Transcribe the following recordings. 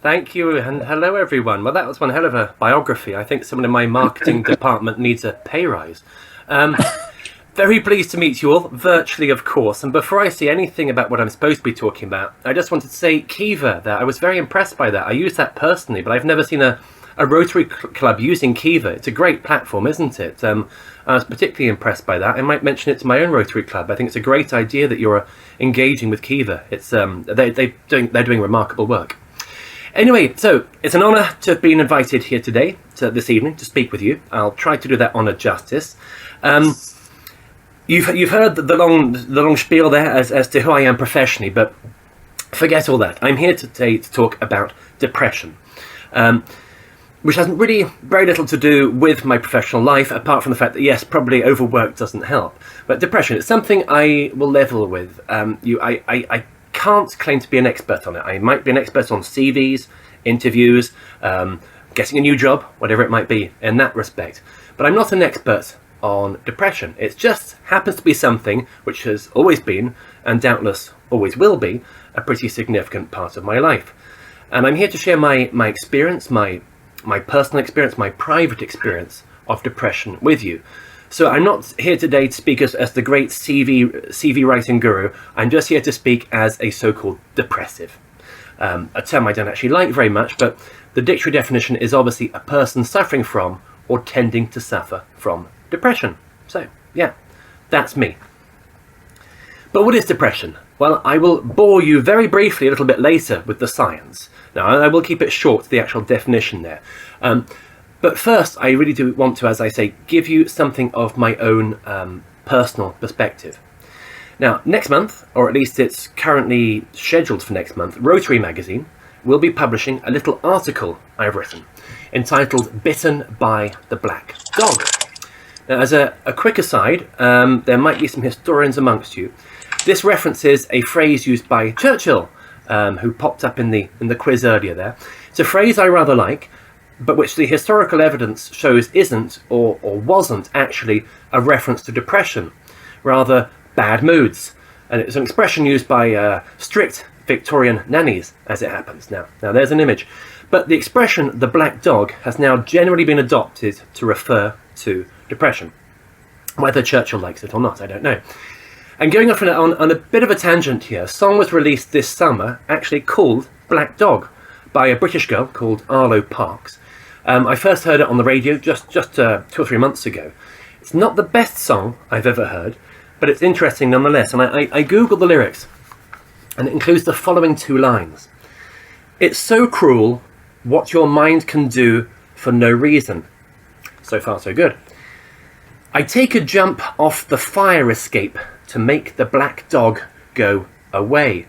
Thank you, and hello everyone. Well, that was one hell of a biography. I think someone in my marketing department needs a pay rise. Very pleased to meet you all, virtually of course, and before I say anything about what I'm supposed to be talking about, I just wanted to say Kiva there. I was very impressed by that. I use that personally, but I've never seen a Rotary Club using Kiva. It's a great platform, isn't it? I was particularly impressed by that. I might mention it to my own Rotary Club. I think it's a great idea that you're engaging with Kiva. It's they're doing remarkable work. Anyway, so it's an honour to have been invited here today, this evening, to speak with you. I'll try to do that honour justice. You've heard the long spiel there as to who I am professionally, but forget all that. I'm here today to talk about depression, which has really very little to do with my professional life, apart from the fact that, yes, probably overwork doesn't help. But depression, it's something I will level with. I can't claim to be an expert on it. I might be an expert on CVs, interviews, getting a new job, whatever it might be in that respect. But I'm not an expert on depression. It just happens to be something which has always been, and doubtless always will be, a pretty significant part of my life. And I'm here to share my experience, my personal experience, my private experience of depression with you. So I'm not here today to speak as the great CV writing guru. I'm just here to speak as a so-called depressive. A term I don't actually like very much, but the dictionary definition is obviously a person suffering from or tending to suffer from depression. So, yeah, that's me. But what is depression? Well, I will bore you very briefly a little bit later with the science. Now, I will keep it short to the actual definition there. But first, I really do want to, as I say, give you something of my own personal perspective. Now, next month, or at least it's currently scheduled for next month, Rotary magazine will be publishing a little article I've written entitled Bitten by the Black Dog. Now, as a quick aside, there might be some historians amongst you. This references a phrase used by Churchill, who popped up in the quiz earlier there. It's a phrase I rather like, but which the historical evidence shows isn't or wasn't actually a reference to depression, rather bad moods. And it's an expression used by strict Victorian nannies, as it happens. Now there's an image. But the expression, the black dog, has now generally been adopted to refer to depression. Whether Churchill likes it or not, I don't know. And going off on a bit of a tangent here, a song was released this summer, actually called Black Dog, by a British girl called Arlo Parks. I first heard it on the radio just 2 or 3 months ago. It's not the best song I've ever heard, but it's interesting nonetheless. And I googled the lyrics, and it includes the following 2 lines. It's so cruel what your mind can do for no reason. So far, so good. I take a jump off the fire escape to make the black dog go away.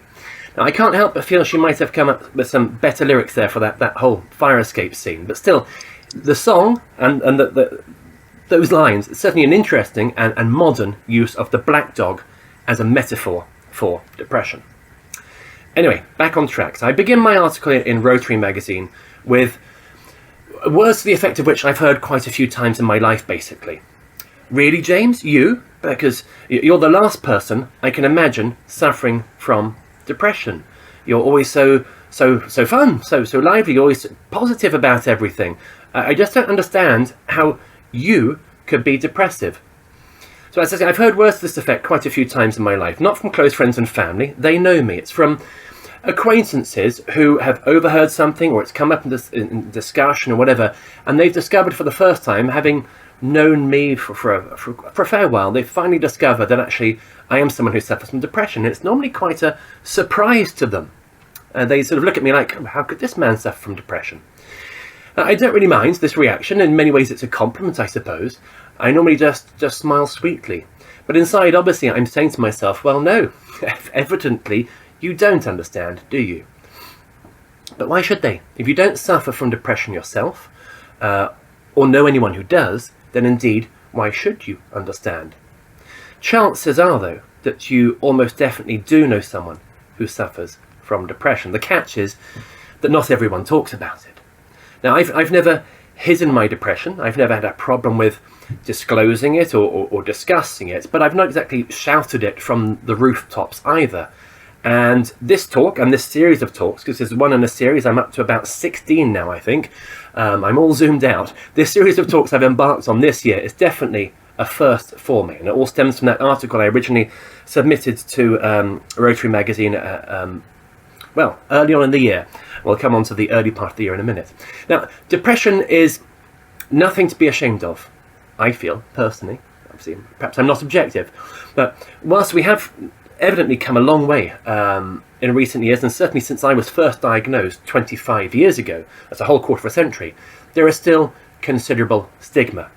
Now, I can't help but feel she might have come up with some better lyrics there for that whole fire escape scene. But still, the song and those lines, it's certainly an interesting and modern use of the black dog as a metaphor for depression. Anyway, back on track. So I begin my article in Rotary magazine with words to the effect of which I've heard quite a few times in my life, basically. Really, James? You? Because you're the last person I can imagine suffering from depression. You're always so fun, so lively, you're always positive about everything. I just don't understand how you could be depressive. So as I say, I've heard words to this effect quite a few times in my life, not from close friends and family. They know me. It's from acquaintances who have overheard something, or it's come up in discussion or whatever, and they've discovered for the first time, having known me for a fair while, they finally discover that actually I am someone who suffers from depression. It's normally quite a surprise to them. They sort of look at me like, how could this man suffer from depression? I don't really mind this reaction. In many ways it's a compliment, I suppose. I normally just smile sweetly. But inside, obviously, I'm saying to myself, well, no, evidently you don't understand, do you? But why should they? If you don't suffer from depression yourself, or know anyone who does, then indeed, why should you understand? Chances are, though, that you almost definitely do know someone who suffers from depression. The catch is that not everyone talks about it. Now, I've never hidden my depression. I've never had a problem with disclosing it or discussing it, but I've not exactly shouted it from the rooftops either. And this talk and this series of talks, because there's one in a series, I'm up to about 16 now, I think. I'm all zoomed out. This series of talks I've embarked on this year is definitely a first for me. And it all stems from that article I originally submitted to Rotary magazine, early on in the year. We'll come on to the early part of the year in a minute. Now, depression is nothing to be ashamed of, I feel, personally. Obviously, perhaps I'm not objective. But whilst we have evidently come a long way in recent years, and certainly since I was first diagnosed 25 years ago, that's a whole quarter of a century, there is still considerable stigma.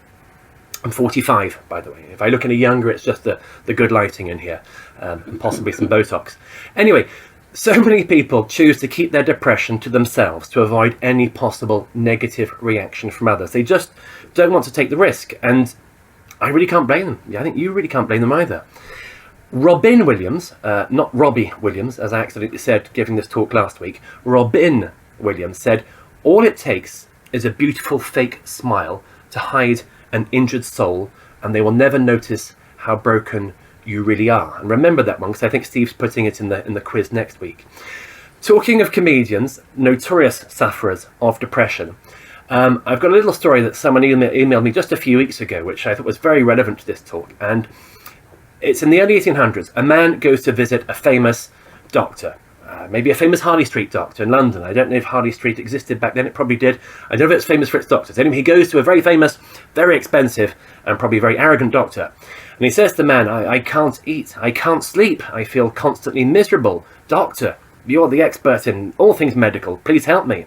I'm 45, by the way. If I look any younger, it's just the good lighting in here, and possibly some Botox. Anyway, so many people choose to keep their depression to themselves to avoid any possible negative reaction from others. They just don't want to take the risk, and I really can't blame them. Yeah, I think you really can't blame them either. Robin Williams, not Robbie Williams, as I accidentally said giving this talk last week, Robin Williams said, "All it takes is a beautiful fake smile to hide an injured soul, and they will never notice how broken you really are." And remember that one, because I think Steve's putting it in the quiz next week. Talking of comedians, notorious sufferers of depression, I've got a little story that someone emailed me just a few weeks ago, which I thought was very relevant to this talk. And it's in the early 1800s. A man goes to visit a famous doctor, maybe a famous Harley Street doctor in London. I don't know if Harley Street existed back then. It probably did. I don't know if it's famous for its doctors. Anyway, he goes to a very famous, very expensive, and probably very arrogant doctor. And he says to the man, I can't eat, I can't sleep, I feel constantly miserable. Doctor, you're the expert in all things medical. Please help me.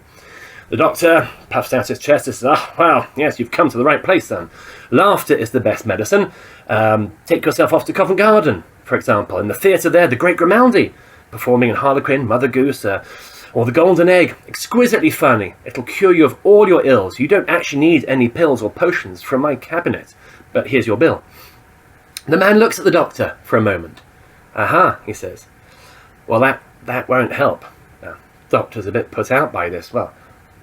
The doctor puffs out his chest and says, well, yes, you've come to the right place then. Laughter is the best medicine. Take yourself off to Covent Garden, for example. In the theatre there, the great Grimaldi, performing in Harlequin, Mother Goose, or The Golden Egg. Exquisitely funny. It'll cure you of all your ills. You don't actually need any pills or potions from my cabinet. But here's your bill. The man looks at the doctor for a moment. Aha, he says. Well, that won't help. Now, doctor's a bit put out by this. Well,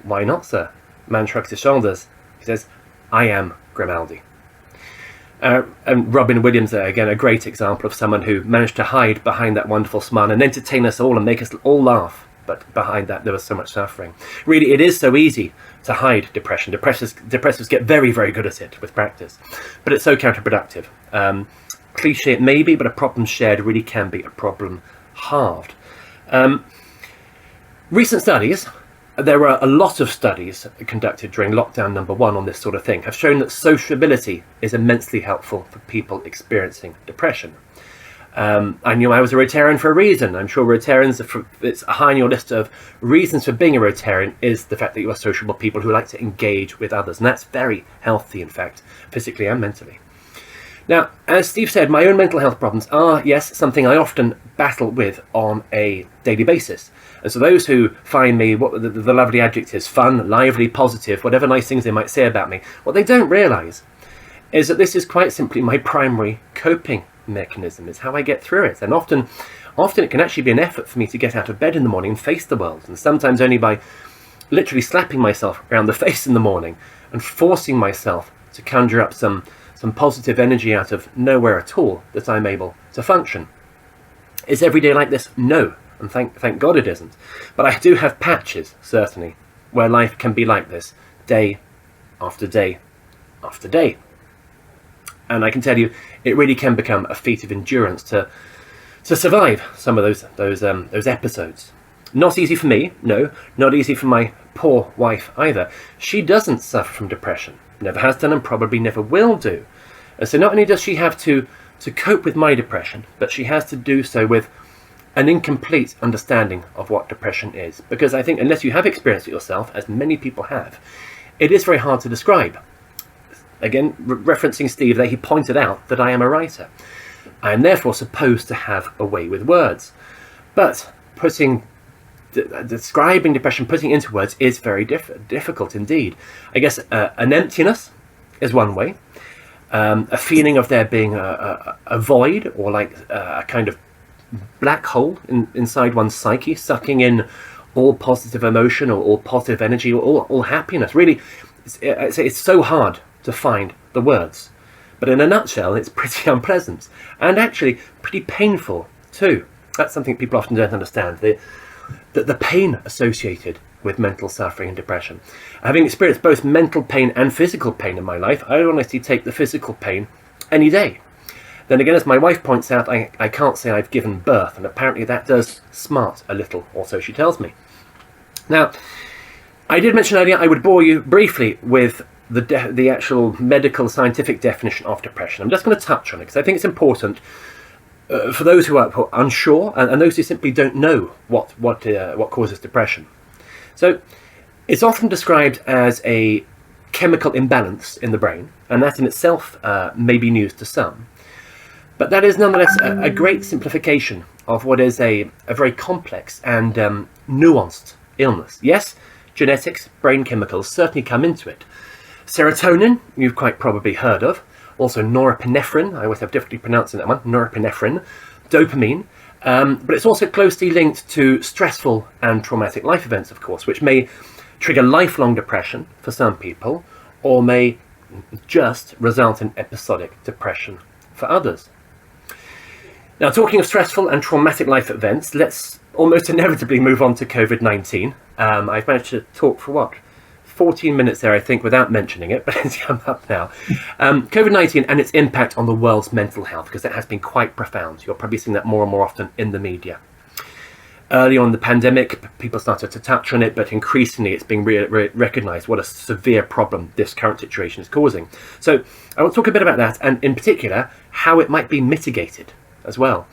why not, sir? The man shrugs his shoulders. He says, I am Grimaldi. And Robin Williams, again, a great example of someone who managed to hide behind that wonderful smile and entertain us all and make us all laugh. But behind that, there was so much suffering. Really, it is so easy to hide depression. Depressives get very, very good at it with practice. But it's so counterproductive. Cliche it may be, but a problem shared really can be a problem halved. Recent studies, there were a lot of studies conducted during lockdown number 1 on this sort of thing, have shown that sociability is immensely helpful for people experiencing depression. I knew I was a Rotarian for a reason. I'm sure Rotarians, it's high on your list of reasons for being a Rotarian is the fact that you are sociable people who like to engage with others. And that's very healthy, in fact, physically and mentally. Now, as Steve said, my own mental health problems are, yes, something I often battle with on a daily basis. And so those who find me, what the lovely adjectives, fun, lively, positive, whatever nice things they might say about me, what they don't realise is that this is quite simply my primary coping mechanism. It's how I get through it. And often it can actually be an effort for me to get out of bed in the morning and face the world. And sometimes only by literally slapping myself around the face in the morning and forcing myself to conjure up some positive energy out of nowhere at all that I'm able to function. Is every day like this? No. And thank God it isn't. But I do have patches, certainly, where life can be like this, day after day after day. And I can tell you, it really can become a feat of endurance to survive some of those episodes. Not easy for me, no. Not easy for my poor wife either. She doesn't suffer from depression. Never has done and probably never will do. And so not only does she have to cope with my depression, but she has to do so with an incomplete understanding of what depression is. Because I think unless you have experienced it yourself, as many people have, it is very hard to describe. Again, referencing Steve there, he pointed out that I am a writer. I am therefore supposed to have a way with words. But describing depression, putting it into words is very difficult indeed. I guess an emptiness is one way. A feeling of there being a void, or like a kind of black hole inside one's psyche, sucking in all positive emotion or all positive energy or all happiness. Really, it's so hard to find the words. But in a nutshell, it's pretty unpleasant and actually pretty painful too. That's something people often don't understand. The pain associated with mental suffering and depression. Having experienced both mental pain and physical pain in my life, I honestly take the physical pain any day. Then again, as my wife points out, I can't say I've given birth, and apparently that does smart a little, or so she tells me. Now, I did mention earlier I would bore you briefly with the actual medical scientific definition of depression. I'm just going to touch on it because I think it's important for those who are unsure and those who simply don't know what causes depression. So it's often described as a chemical imbalance in the brain, and that in itself may be news to some. But that is nonetheless a great simplification of what is a very complex and nuanced illness. Yes, genetics, brain chemicals certainly come into it. Serotonin, you've quite probably heard of. Also norepinephrine, I always have difficulty pronouncing that one, norepinephrine. Dopamine, but it's also closely linked to stressful and traumatic life events, of course, which may trigger lifelong depression for some people, or may just result in episodic depression for others. Now, talking of stressful and traumatic life events, let's almost inevitably move on to COVID-19. I've managed to talk for 14 minutes there, I think, without mentioning it, but it's come up now. COVID-19 and its impact on the world's mental health, because that has been quite profound. You're probably seeing that more and more often in the media. Early on in the pandemic, people started to touch on it, but increasingly it's being recognised what a severe problem this current situation is causing. So I want to talk a bit about that, and in particular, how it might be mitigated as well.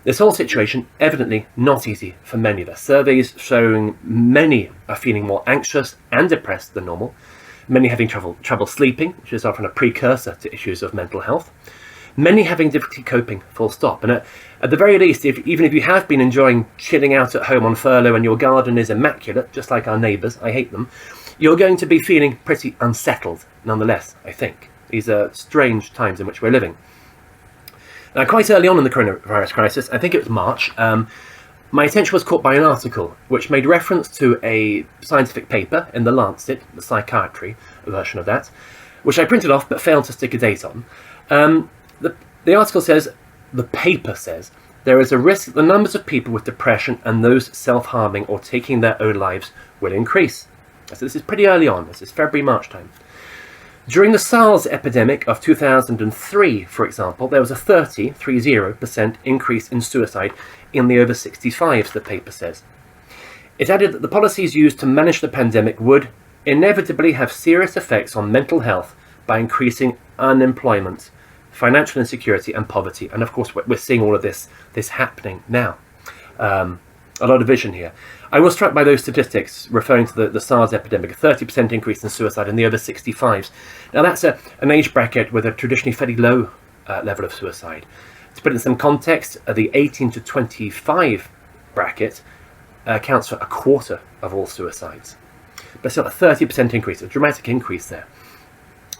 This whole situation, evidently not easy for many of us. Surveys showing many are feeling more anxious and depressed than normal. Many having trouble sleeping, which is often a precursor to issues of mental health. Many having difficulty coping, full stop. And at the very least, even if you have been enjoying chilling out at home on furlough and your garden is immaculate, just like our neighbours, I hate them, you're going to be feeling pretty unsettled nonetheless, I think. These are strange times in which we're living. Now, quite early on in the coronavirus crisis, I think it was March, my attention was caught by an article which made reference to a scientific paper in The Lancet, the psychiatry version of that, which I printed off but failed to stick a date on. The article says, the paper says, there is a risk that the numbers of people with depression and those self-harming or taking their own lives will increase. So this is pretty early on, this is February, March time. During the SARS epidemic of 2003, for example, there was a 30% increase in suicide in the over 65s, the paper says. It added that the policies used to manage the pandemic would inevitably have serious effects on mental health by increasing unemployment, financial insecurity and poverty. And of course, we're seeing all of this happening now. A lot of vision here. I was struck by those statistics referring to the SARS epidemic, a 30% increase in suicide in the over 65s. Now that's an age bracket with a traditionally fairly low level of suicide. To put it in some context, the 18 to 25 bracket accounts for a quarter of all suicides. But still a 30% increase, a dramatic increase there.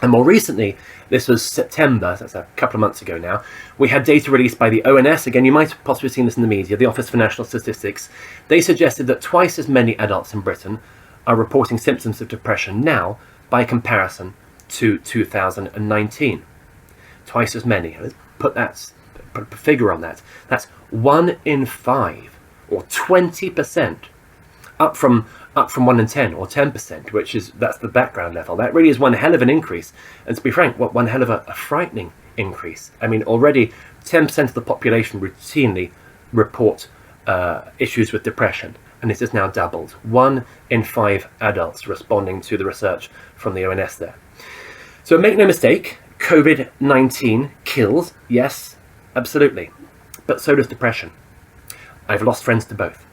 And more recently, this was September, that's a couple of months ago now, we had data released by the ONS. Again, you might have possibly seen this in the media, the Office for National Statistics. They suggested that twice as many adults in Britain are reporting symptoms of depression now by comparison to 2019. Twice as many. Let's put a figure on that. That's 1 in 5, or 20%, up from 1 in 10 or 10%, that's the background level. That really is one hell of an increase. And to be frank, one hell of a frightening increase. I mean, already 10% of the population routinely report issues with depression, and it has now doubled. 1 in 5 adults responding to the research from the ONS there. So make no mistake, COVID-19 kills, yes, absolutely. But so does depression. I've lost friends to both.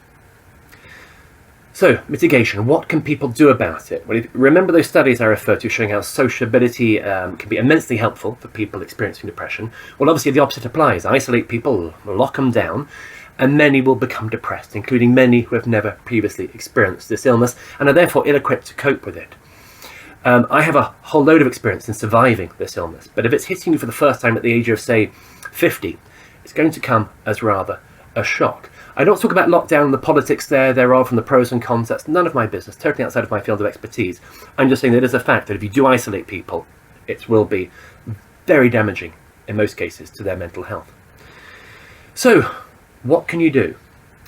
So, mitigation. What can people do about it? Well, remember those studies I referred to showing how sociability can be immensely helpful for people experiencing depression? Well, obviously the opposite applies. Isolate people, lock them down, and many will become depressed, including many who have never previously experienced this illness and are therefore ill-equipped to cope with it. I have a whole load of experience in surviving this illness, but if it's hitting you for the first time at the age of, say, 50, it's going to come as rather a shock. I don't talk about lockdown and the politics thereof and the pros and cons. That's none of my business, totally outside of my field of expertise. I'm just saying that it is a fact that if you do isolate people, it will be very damaging, in most cases, to their mental health. So, What can you do?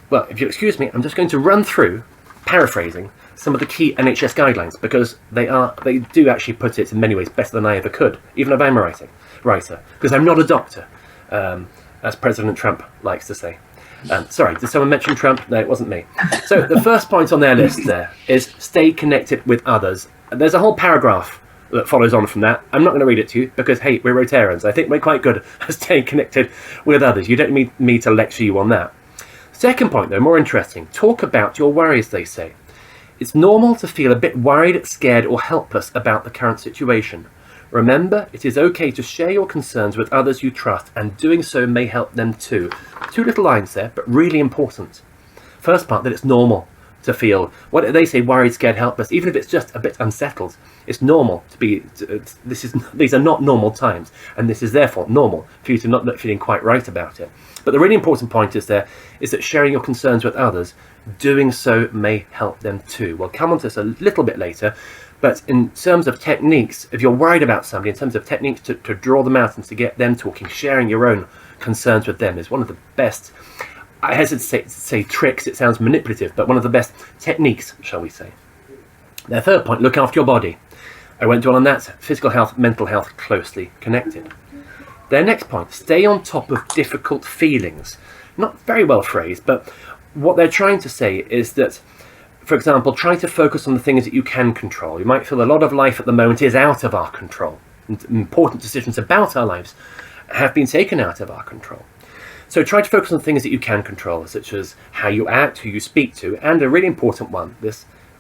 Well, if you excuse me, I'm just going to run through, paraphrasing, some of the key NHS guidelines, because they do actually put it in many ways better than I ever could, even if I'm a writer, because I'm not a doctor, as President Trump likes to say. Sorry, did someone mention Trump? No, it wasn't me. So the first point on their list there is stay connected with others. There's a whole paragraph that follows on from that. I'm not going to read it to you because, hey, we're Rotarians. I think we're quite good at staying connected with others. You don't need me to lecture you on that. Second point, though, more interesting. Talk about your worries, they say. It's normal to feel a bit worried, scared, or helpless about the current situation. Remember, it is okay to share your concerns with others you trust, and doing so may help them too. Two little lines there, but really important. First part, that it's normal to feel, what they say, worried, scared, helpless, even if it's just a bit unsettled. It's normal to be, these are not normal times, and this is therefore normal for you to not feeling quite right about it. But the really important point is that sharing your concerns with others, doing so may help them too. We'll come on to this a little bit later, but in terms of techniques, if you're worried about somebody, in terms of techniques to draw them out and to get them talking, sharing your own concerns with them is one of the best, I hesitate to say tricks, it sounds manipulative, but one of the best techniques, shall we say. Their third point, look after your body. I went on that, physical health, mental health, closely connected. Their next point, stay on top of difficult feelings. Not very well phrased, but what they're trying to say is that, for example, try to focus on the things that you can control. You might feel a lot of life at the moment is out of our control. Important decisions about our lives have been taken out of our control. So try to focus on things that you can control, such as how you act, who you speak to, and a really important one,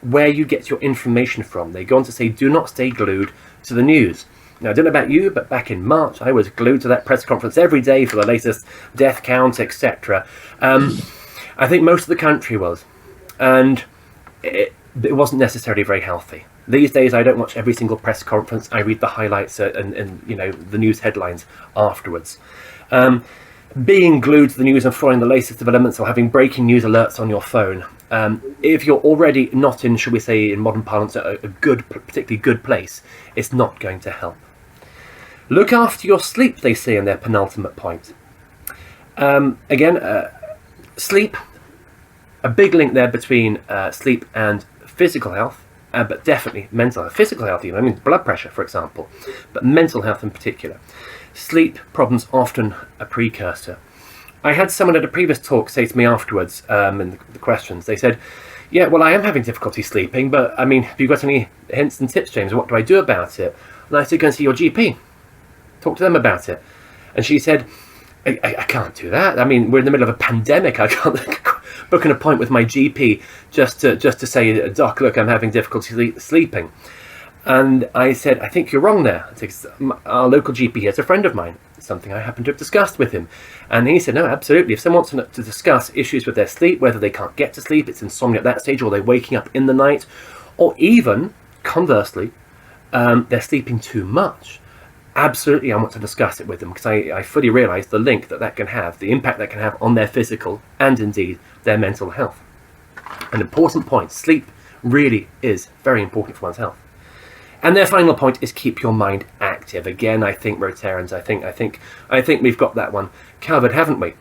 where you get your information from. They go on to say, do not stay glued to the news. Now, I don't know about you, but back in March, I was glued to that press conference every day for the latest death count, etc. I think most of the country was. And it wasn't necessarily very healthy. These days, I don't watch every single press conference. I read the highlights and the news headlines afterwards. Being glued to the news and following the latest developments or having breaking news alerts on your phone, if you're already not in, shall we say, in modern parlance, a particularly good place, it's not going to help. Look after your sleep, they say in their penultimate point. Sleep, a big link there between sleep and physical health, but definitely mental health. Physical health, even, I mean blood pressure, for example, but mental health in particular. Sleep problems often a precursor. I had someone at a previous talk say to me afterwards, in the questions, they said, yeah, well, I am having difficulty sleeping, but I mean, have you got any hints and tips, James? What do I do about it? And I said, go and see your GP. Talk to them about it. And she said, I can't do that. I mean, we're in the middle of a pandemic. I can't book an appointment with my GP just to say, Doc, look, I'm having difficulty sleeping. And I said, I think you're wrong there. Our local GP is a friend of mine. It's something I happen to have discussed with him. And he said, no, absolutely. If someone wants to discuss issues with their sleep, whether they can't get to sleep, it's insomnia at that stage, or they're waking up in the night, or even, conversely, they're sleeping too much, absolutely I want to discuss it with them, because I fully realise the link that can have, the impact that can have on their physical and indeed their mental health. An important point, sleep really is very important for one's health. And their final point is keep your mind active. Again, I think Rotarians, I think we've got that one covered, haven't we?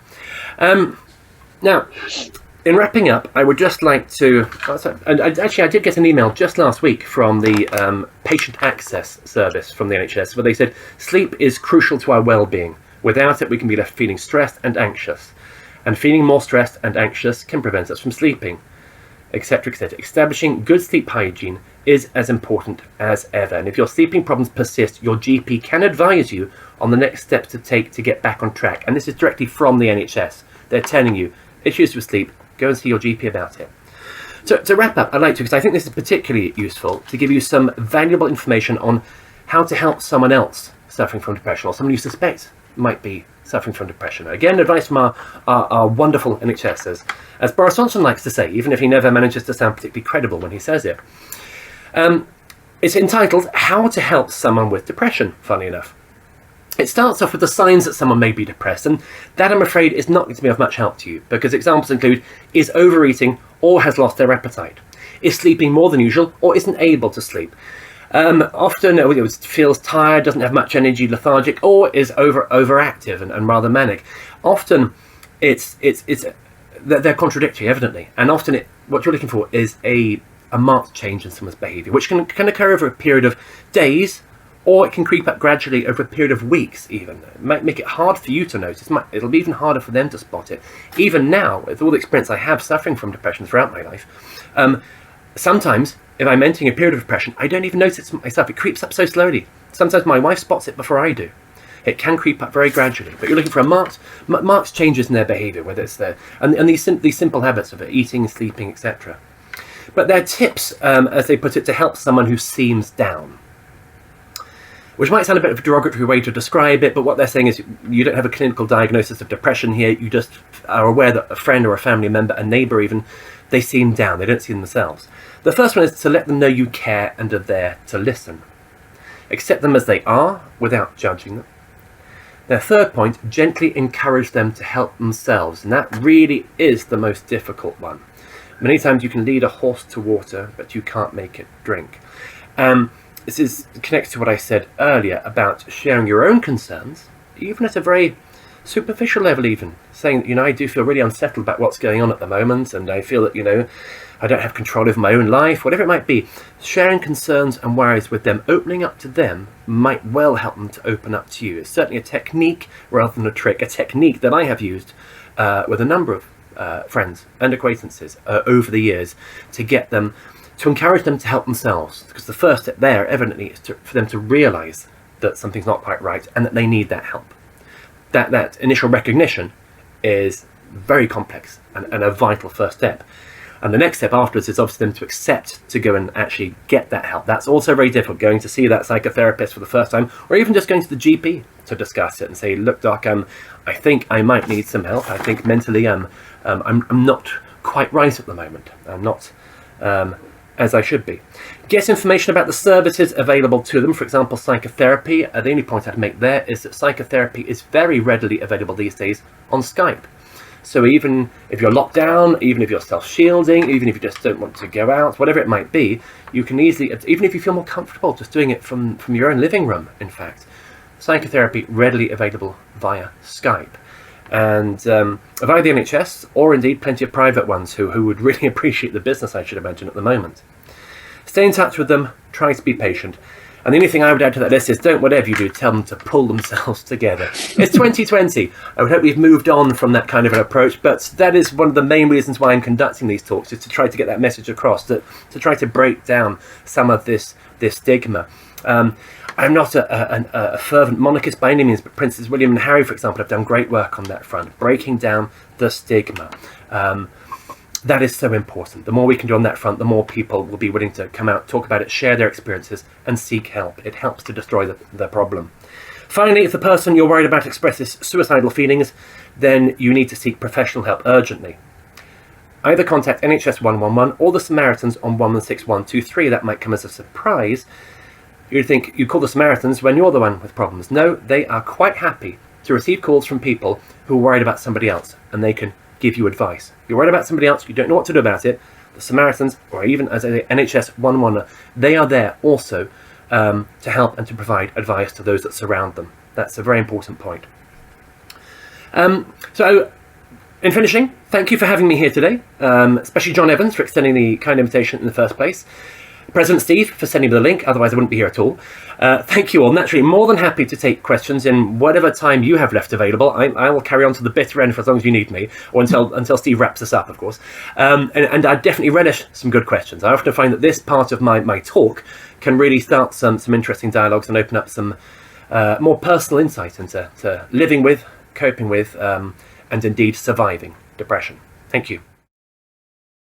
Now, in wrapping up, I would just like to... I did get an email just last week from the Patient Access Service from the NHS, where they said, sleep is crucial to our well-being. Without it, we can be left feeling stressed and anxious. And feeling more stressed and anxious can prevent us from sleeping, etc., etc. Establishing good sleep hygiene is as important as ever. And if your sleeping problems persist, your GP can advise you on the next steps to take to get back on track. And this is directly from the NHS. They're telling you, issues with sleep, go and see your GP about it. So to wrap up, I'd like to, because I think this is particularly useful, to give you some valuable information on how to help someone else suffering from depression, or someone you suspect might be suffering from depression. Again, advice from our wonderful NHS, as Boris Johnson likes to say, even if he never manages to sound particularly credible when he says it. It's entitled, How to Help Someone with Depression, funny enough. It starts off with the signs that someone may be depressed, and that, I'm afraid, is not going to be of much help to you, because examples include, is overeating or has lost their appetite, is sleeping more than usual or isn't able to sleep, often it feels tired, doesn't have much energy, lethargic, or is overactive and rather manic. Often they're contradictory, evidently, and often what you're looking for is a marked change in someone's behaviour, which can occur over a period of days, or it can creep up gradually over a period of weeks even. It might make it hard for you to notice. It'll be even harder for them to spot it. Even now, with all the experience I have suffering from depression throughout my life, sometimes if I'm entering a period of depression, I don't even notice it myself. It creeps up so slowly. Sometimes my wife spots it before I do. It can creep up very gradually, but you're looking for a marked changes in their behaviour, whether it's and these simple habits of eating, sleeping, etc. But they're tips, as they put it, to help someone who seems down. Which might sound a bit of a derogatory way to describe it, but what they're saying is you don't have a clinical diagnosis of depression here. You just are aware that a friend or a family member, a neighbour even, they seem down. They don't see themselves. The first one is to let them know you care and are there to listen. Accept them as they are without judging them. Their third point, gently encourage them to help themselves. And that really is the most difficult one. Many times you can lead a horse to water, but you can't make it drink. This connects to what I said earlier about sharing your own concerns, even at a very superficial level even. Saying that, I do feel really unsettled about what's going on at the moment, and I feel that, I don't have control over my own life, whatever it might be. Sharing concerns and worries with them, opening up to them, might well help them to open up to you. It's certainly a technique rather than a trick, a technique that I have used with a number of friends and acquaintances over the years to encourage them to help themselves, because the first step there evidently is for them to realise that something's not quite right and that they need that help. That initial recognition is very complex and a vital first step. And the next step afterwards is obviously them to accept to go and actually get that help. That's also very difficult, going to see that psychotherapist for the first time, or even just going to the GP to discuss it and say, look, doc, I think I might need some help. I think mentally I'm not quite right at the moment. I'm not as I should be. Get information about the services available to them, for example, psychotherapy. The only point I'd make there is that psychotherapy is very readily available these days on Skype. So even if you're locked down, even if you're self-shielding, even if you just don't want to go out, whatever it might be, you can easily, even if you feel more comfortable just doing it from your own living room, in fact, psychotherapy readily available via Skype. And via the NHS, or indeed plenty of private ones who would really appreciate the business, I should imagine, at the moment. Stay in touch with them, try to be patient. And the only thing I would add to that list is, don't, whatever you do, tell them to pull themselves together. It's 2020. I would hope we've moved on from that kind of an approach, but that is one of the main reasons why I'm conducting these talks, is to try to get that message across, to try to break down some of this stigma. I'm not a fervent monarchist by any means, but Princes William and Harry, for example, have done great work on that front, breaking down the stigma. That is so important. The more we can do on that front, the more people will be willing to come out, talk about it, share their experiences, and seek help. It helps to destroy the problem. Finally, if the person you're worried about expresses suicidal feelings, then you need to seek professional help urgently. Either contact NHS 111 or the Samaritans on 116 That might come as a surprise. You'd think you call the Samaritans when you're the one with problems. No, they are quite happy to receive calls from people who are worried about somebody else, and they can give you advice. You're worried about somebody else, you don't know what to do about it. The Samaritans, or even as I say, NHS 111, they are there also to help and to provide advice to those that surround them. That's a very important point. So, in finishing, thank you for having me here today, especially John Evans for extending the kind invitation in the first place. President Steve for sending me the link, otherwise I wouldn't be here at all. Thank you all. Naturally, more than happy to take questions in whatever time you have left available. I will carry on to the bitter end for as long as you need me, or until Steve wraps us up, of course. And I definitely relish some good questions. I often find that this part of my talk can really start some interesting dialogues and open up some more personal insight into living with, coping with, and indeed surviving depression. Thank you.